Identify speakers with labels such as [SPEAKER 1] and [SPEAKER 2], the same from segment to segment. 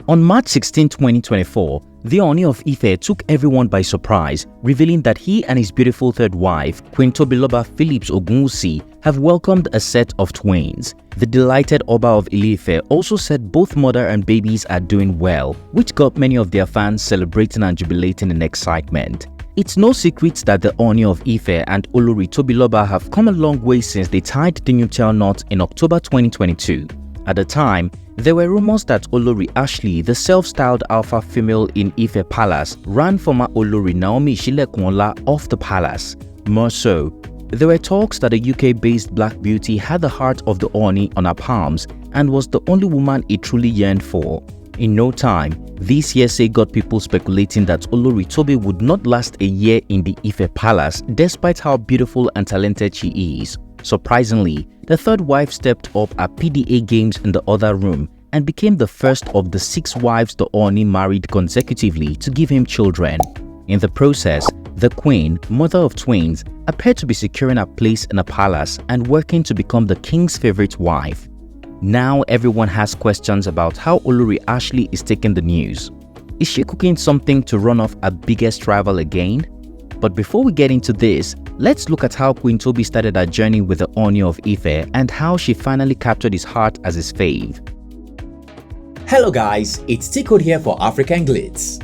[SPEAKER 1] On March 16, 2024, the Ooni of Ife took everyone by surprise, revealing that he and his beautiful third wife, Queen Tobiloba Philips-Ogunwusi, have welcomed a set of twins. The delighted Oba of Ile-Ife also said both mother and babies are doing well, which got many of their fans celebrating and jubilating in excitement. It's no secret that the Ooni of Ife and Olori Tobiloba have come a long way since they tied the nuptial knot in October 2022. At the time, there were rumors that Olori Ashley, the self-styled alpha female in Ife Palace, ran former Olori Naomi Silekunola off the palace. More so, there were talks that a UK-based black beauty had the heart of the Ooni on her palms and was the only woman it truly yearned for. In no time, this hearsay got people speculating that Olori Tobi would not last a year in the Ife Palace despite how beautiful and talented she is. Surprisingly, the third wife stepped up at PDA games in the other room and became the first of the 6 wives the Ooni married consecutively to give him children. In the process, the Queen, mother of twins, appeared to be securing a place in a palace and working to become the king's favorite wife. Now everyone has questions about how Olori Ashley is taking the news. Is she cooking something to run off her biggest rival again? But before we get into this, let's look at how Queen Tobi started her journey with the Ooni of Ife and how she finally captured his heart as his fave.
[SPEAKER 2] Hello guys, it's T-Code here for African Glitz.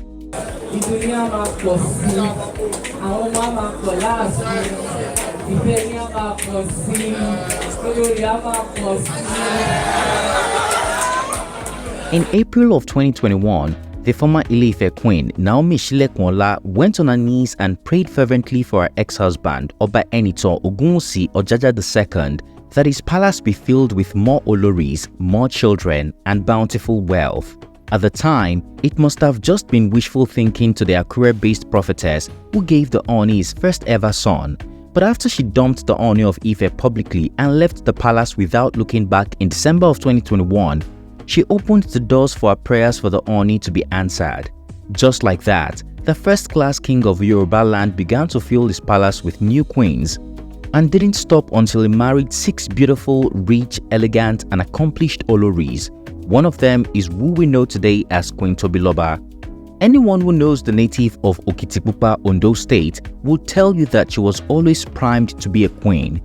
[SPEAKER 1] In April of 2021, the former Ile-Ife queen, Naomi Silekunola, went on her knees and prayed fervently for her ex-husband, Oba Ogunwusi Ojaja II, that his palace be filled with more Oloris, more children, and bountiful wealth. At the time, it must have just been wishful thinking to the Akure-based prophetess who gave the Ooni his first ever son. But after she dumped the Ooni of Ife publicly and left the palace without looking back in December of 2021, she opened the doors for her prayers for the Ooni to be answered. Just like that, the first-class king of Yoruba land began to fill his palace with new queens, and didn't stop until he married 6 beautiful, rich, elegant, and accomplished Oloris. One of them is who we know today as Queen Tobiloba. Anyone who knows the native of Okitipupa, Ondo State, will tell you that she was always primed to be a queen.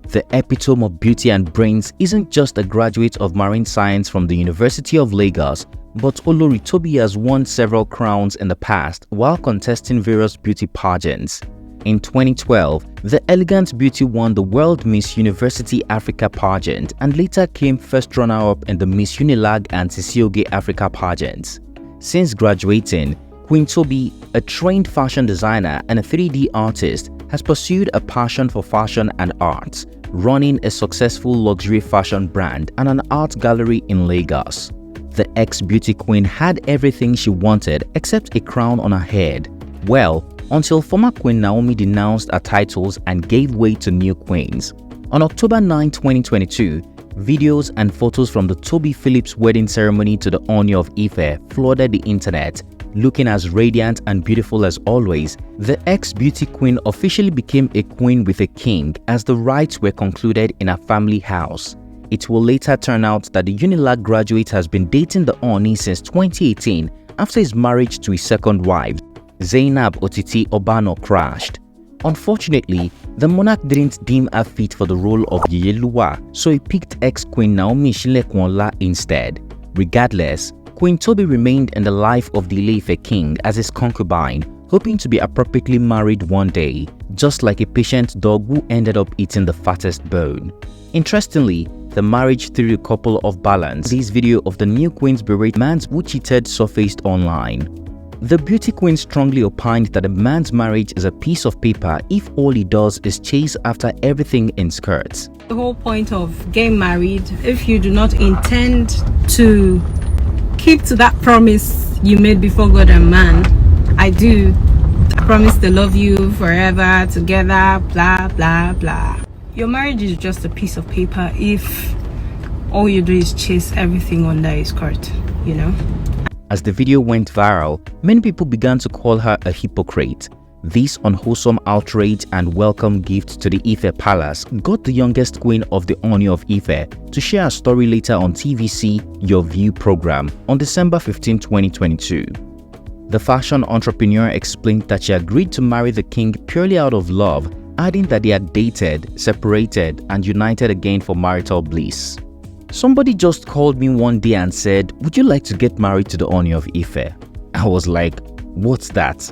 [SPEAKER 1] The epitome of beauty and brains isn't just a graduate of marine science from the University of Lagos, but Olori Tobi has won several crowns in the past while contesting various beauty pageants. In 2012, the elegant beauty won the World Miss University Africa pageant and later came first runner-up in the Miss Unilag and Sisioge Africa pageants. Since graduating, Queen Tobi, a trained fashion designer and a 3D artist, has pursued a passion for fashion and arts, running a successful luxury fashion brand and an art gallery in Lagos. The ex-beauty queen had everything she wanted except a crown on her head. Well, until former Queen Naomi denounced her titles and gave way to new queens. On October 9, 2022, videos and photos from the Tobi Philips wedding ceremony to the Ooni of Ife flooded the internet. Looking as radiant and beautiful as always, the ex-beauty queen officially became a queen with a king as the rites were concluded in her family house. It will later turn out that the Unilag graduate has been dating the Ooni since 2018 after his marriage to his second wife, Zainab Otiti Obano, crashed. Unfortunately, the monarch didn't deem her fit for the role of Yeyeluwa, so he picked ex-Queen Naomi Silekunola instead. Regardless, Queen Tobi remained in the life of the Ile-Ife king as his concubine, hoping to be appropriately married one day, just like a patient dog who ended up eating the fattest bone. Interestingly, the marriage threw a couple of balance. This video of the new queen's berate man who cheated surfaced online. The beauty queen strongly opined that a man's marriage is a piece of paper if all he does is chase after everything in skirts.
[SPEAKER 3] The whole point of getting married, if you do not intend to keep to that promise you made before God and man, I promise to love you forever, together, blah, blah, blah. Your marriage is just a piece of paper if all you do is chase everything under his skirt, you know?
[SPEAKER 1] As the video went viral, many people began to call her a hypocrite. This unwholesome outrage and welcome gift to the Ife Palace got the youngest queen of the Ooni of Ife to share a story later on TVC Your View program on December 15, 2022. The fashion entrepreneur explained that she agreed to marry the king purely out of love, adding that they had dated, separated, and united again for marital bliss. Somebody just called me one day and said, "Would you like to get married to the Ooni of Ife?" I was like, "What's that?"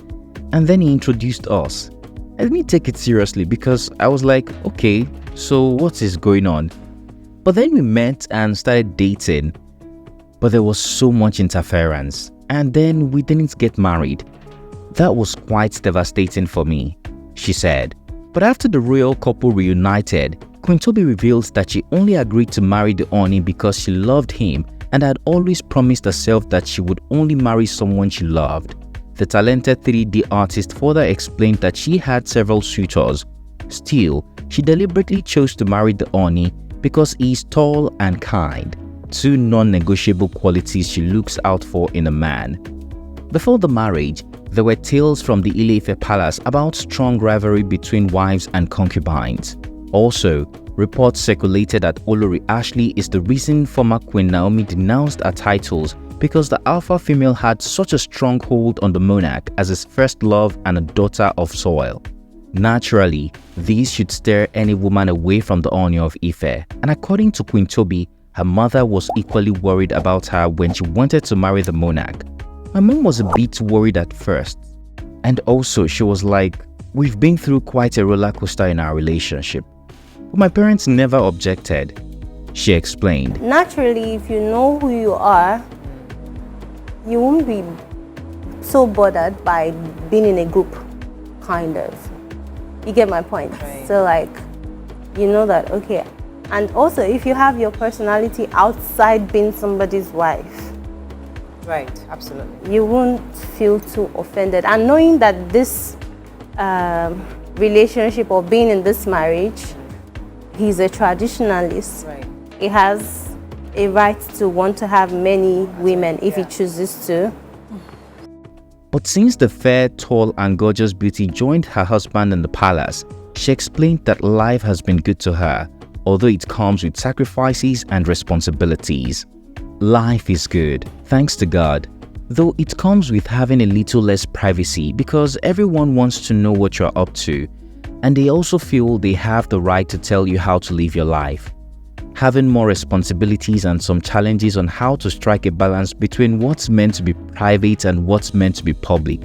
[SPEAKER 1] And then he introduced us. I didn't take it seriously because I was like, okay, so what is going on? But then we met and started dating, but there was so much interference, and then we didn't get married. That was quite devastating for me, she said. But after the royal couple reunited, Queen Tobi reveals that she only agreed to marry the Ooni because she loved him and had always promised herself that she would only marry someone she loved. The talented 3D artist further explained that she had several suitors. Still, she deliberately chose to marry the Ooni because he is tall and kind, two non-negotiable qualities she looks out for in a man. Before the marriage, there were tales from the Ile-Ife Palace about strong rivalry between wives and concubines. Also, reports circulated that Olori Ashley is the reason former Queen Naomi denounced her titles because the alpha female had such a strong hold on the monarch as his first love and a daughter of soil. Naturally, these should steer any woman away from the Ooni of Ife, and according to Queen Tobi, her mother was equally worried about her when she wanted to marry the monarch. My mom was a bit worried at first, and also she was like, "We've been through quite a roller coaster in our relationship." But my parents never objected, she explained.
[SPEAKER 4] Naturally, if you know who you are, you won't be so bothered by being in a group, kind of. You get my point?
[SPEAKER 5] Right.
[SPEAKER 4] So like, you know that, okay. And also, if you have your personality outside being somebody's wife,
[SPEAKER 5] Right, absolutely.
[SPEAKER 4] you won't feel too offended. And knowing that this relationship or being in this marriage, he's a traditionalist.
[SPEAKER 5] Right.
[SPEAKER 4] He has a right to want to have many women if he chooses to.
[SPEAKER 1] But since the fair, tall and gorgeous beauty joined her husband in the palace, she explained that life has been good to her, although it comes with sacrifices and responsibilities. Life is good, thanks to God, though it comes with having a little less privacy because everyone wants to know what you're up to, and they also feel they have the right to tell you how to live your life. Having more responsibilities and some challenges on how to strike a balance between what's meant to be private and what's meant to be public.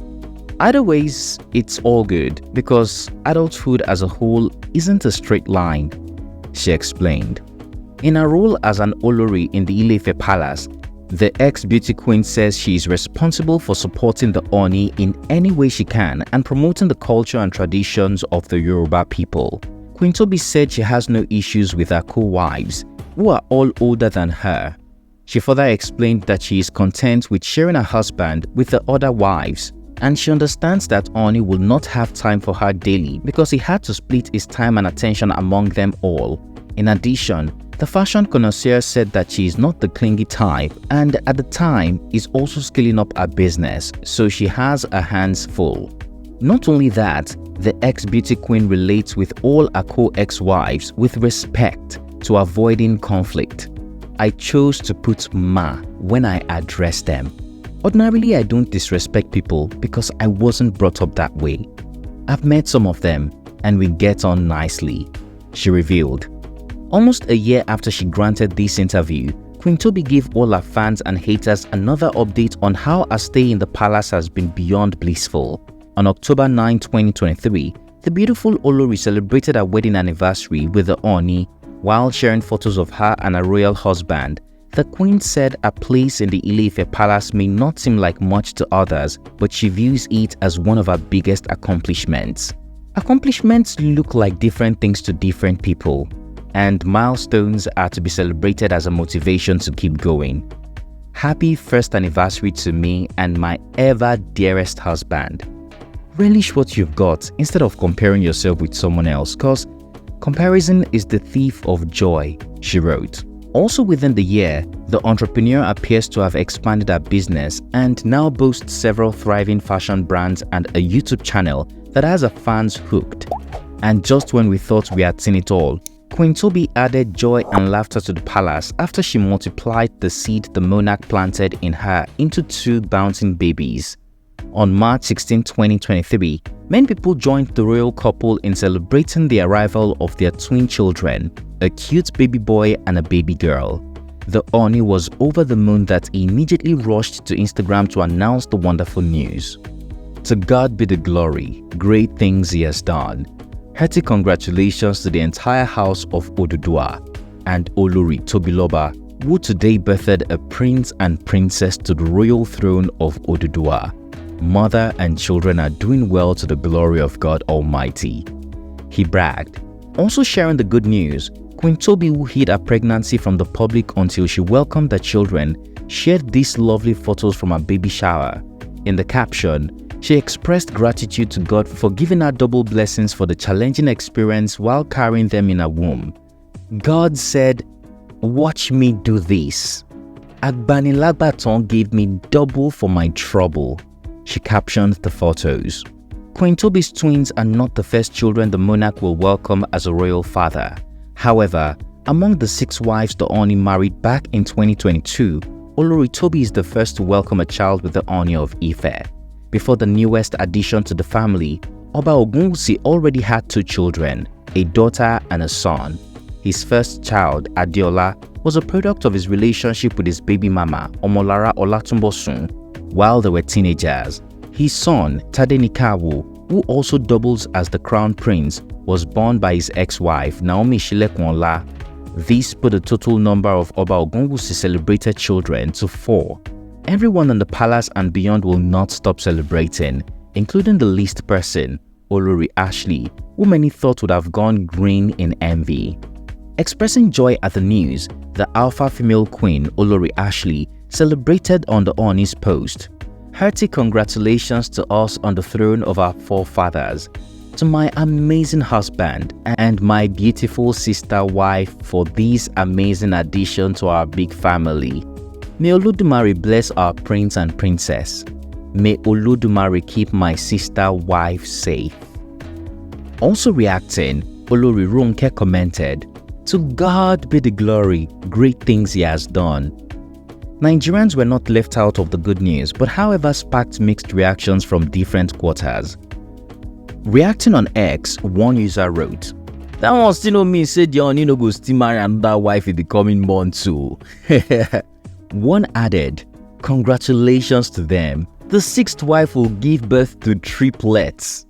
[SPEAKER 1] Either ways, it's all good because adulthood as a whole isn't a straight line, she explained. In her role as an Olori in the Ile-Ife Palace, the ex-beauty queen says she is responsible for supporting the Ooni in any way she can and promoting the culture and traditions of the Yoruba people. Queen Tobi said she has no issues with her co-wives, who are all older than her. She further explained that she is content with sharing her husband with the other wives, and she understands that Ooni will not have time for her daily because he had to split his time and attention among them all. In addition, the fashion connoisseur said that she is not the clingy type and at the time is also scaling up her business, so she has her hands full. Not only that, the ex-beauty queen relates with all her co-ex-wives with respect to avoiding conflict. I chose to put "ma" when I address them. Ordinarily, I don't disrespect people because I wasn't brought up that way. I've met some of them and we get on nicely, she revealed. Almost a year after she granted this interview, Queen Tobi gave all her fans and haters another update on how her stay in the palace has been beyond blissful. On October 9, 2023, the beautiful Olori celebrated her wedding anniversary with the Ooni. While sharing photos of her and her royal husband, the queen said her place in the Ile-Ife Palace may not seem like much to others, but she views it as one of her biggest accomplishments. Accomplishments look like different things to different people, and milestones are to be celebrated as a motivation to keep going. Happy first anniversary to me and my ever dearest husband. Relish what you've got instead of comparing yourself with someone else, cause comparison is the thief of joy, she wrote. Also within the year, the entrepreneur appears to have expanded her business and now boasts several thriving fashion brands and a YouTube channel that has her fans hooked. And just when we thought we had seen it all, Queen Tobi added joy and laughter to the palace after she multiplied the seed the monarch planted in her into 2 bouncing babies. On March 16, 2023, many people joined the royal couple in celebrating the arrival of their twin children, a cute baby boy and a baby girl. The Ooni was over the moon that he immediately rushed to Instagram to announce the wonderful news. To God be the glory, great things he has done. Hearty congratulations to the entire house of Oduduwa and Olori Tobiloba, who today birthed a prince and princess to the royal throne of Oduduwa. Mother and children are doing well to the glory of God Almighty. He bragged. Also sharing the good news, Queen Tobi, who hid her pregnancy from the public until she welcomed the children, shared these lovely photos from her baby shower. In the caption, she expressed gratitude to God for giving her double blessings for the challenging experience while carrying them in her womb. God said, "Watch me do this. Agbanilagbaton gave me double for my trouble." She captioned the photos. Queen Tobi's twins are not the first children the monarch will welcome as a royal father. However, among the 6 wives the Ooni married back in 2022, Olori Tobi is the first to welcome a child with the Ooni of Ife. Before the newest addition to the family, Oba Ogunwusi already had 2 children, a daughter and a son. His first child, Adiola, was a product of his relationship with his baby mama, Omolara Olatunbosun, while they were teenagers. His son, Tadenikawo, who also doubles as the crown prince, was born by his ex-wife, Naomi Silekunola. This put the total number of Oba Ogunwusi celebrated children to 4. Everyone in the palace and beyond will not stop celebrating, including the least person, Olori Ashley, who many thought would have gone green in envy. Expressing joy at the news, the alpha female queen, Olori Ashley, celebrated on the Ooni's post. Hearty congratulations to us on the throne of our forefathers, to my amazing husband and my beautiful sister wife for this amazing addition to our big family. May Olodumare bless our prince and princess. May Olodumare keep my sister wife safe. Also reacting, Olori Ronke commented, "To God be the glory, great things he has done." Nigerians were not left out of the good news, but however sparked mixed reactions from different quarters. Reacting on X, one user wrote, "That one still no mean say the Ooni no go still marry another wife in the coming month too." One added, "Congratulations to them. The 6th wife will give birth to triplets."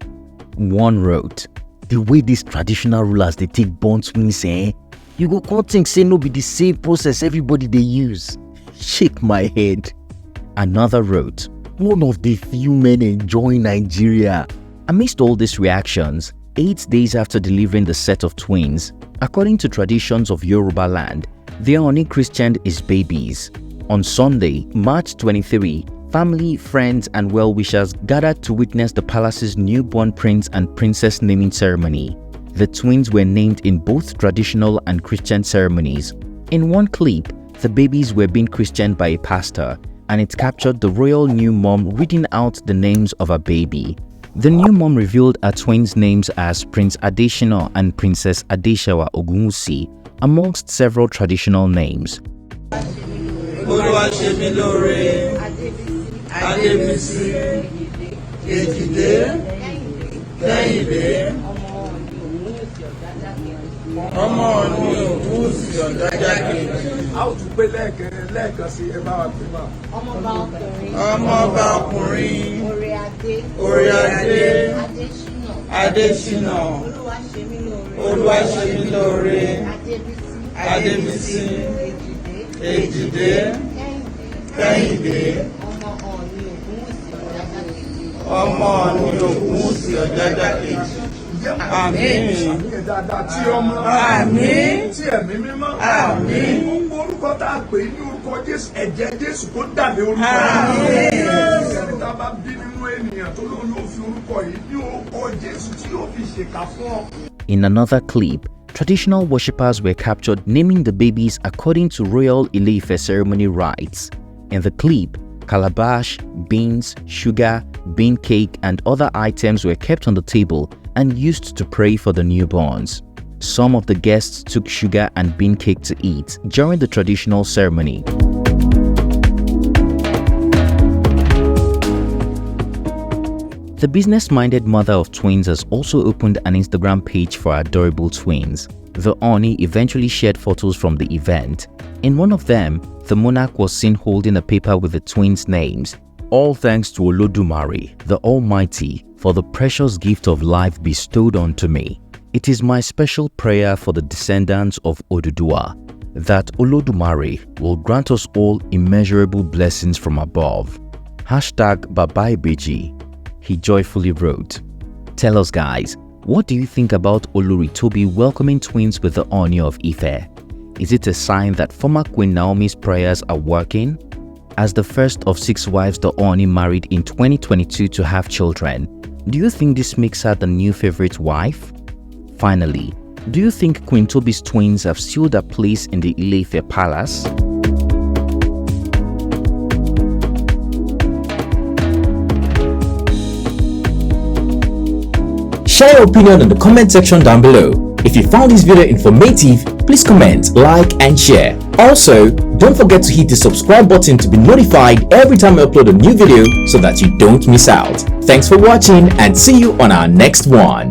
[SPEAKER 1] One wrote, "The way these traditional rulers they take born twins, you go come think say no be the same process everybody they use." Shake my head. Another wrote, "One of the few men enjoying Nigeria." Amidst all these reactions, 8 days after delivering the set of twins, according to traditions of Yoruba land, the Ooni christened his babies. On Sunday, March 23, family, friends and well-wishers gathered to witness the palace's newborn prince and princess naming ceremony. The twins were named in both traditional and Christian ceremonies. In one clip, the babies were being christened by a pastor, and it captured the royal new mom reading out the names of her baby. The new mom revealed her twins' names as Prince Adesina and Princess Adeshawa Ogunwusi, amongst several traditional names. In another clip, traditional worshippers were captured naming the babies according to royal Ile-Ife ceremony rites. In the clip, Calabash, beans, sugar, bean cake and other items were kept on the table and used to pray for the newborns. Some of the guests took sugar and bean cake to eat during the traditional ceremony. The business-minded mother of twins has also opened an Instagram page for adorable twins. The Ooni eventually shared photos from the event. In one of them, the monarch was seen holding a paper with the twins' names. All thanks to Olodumare, the Almighty, for the precious gift of life bestowed onto me. It is my special prayer for the descendants of Oduduwa that Olodumare will grant us all immeasurable blessings from above. #BabaIbeji, he joyfully wrote. Tell us guys, what do you think about Olori Tobi welcoming twins with the Ooni of Ife? Is it a sign that former Queen Naomi's prayers are working? As the first of 6 wives the Ooni married in 2022 to have children, do you think this makes her the new favorite wife? Finally, do you think Queen Tobi's twins have sealed a place in the Ile-Ife Palace?
[SPEAKER 2] Share your opinion in the comment section down below. If you found this video informative, please comment, like and share. Also, don't forget to hit the subscribe button to be notified every time I upload a new video so that you don't miss out. Thanks for watching and see you on our next one.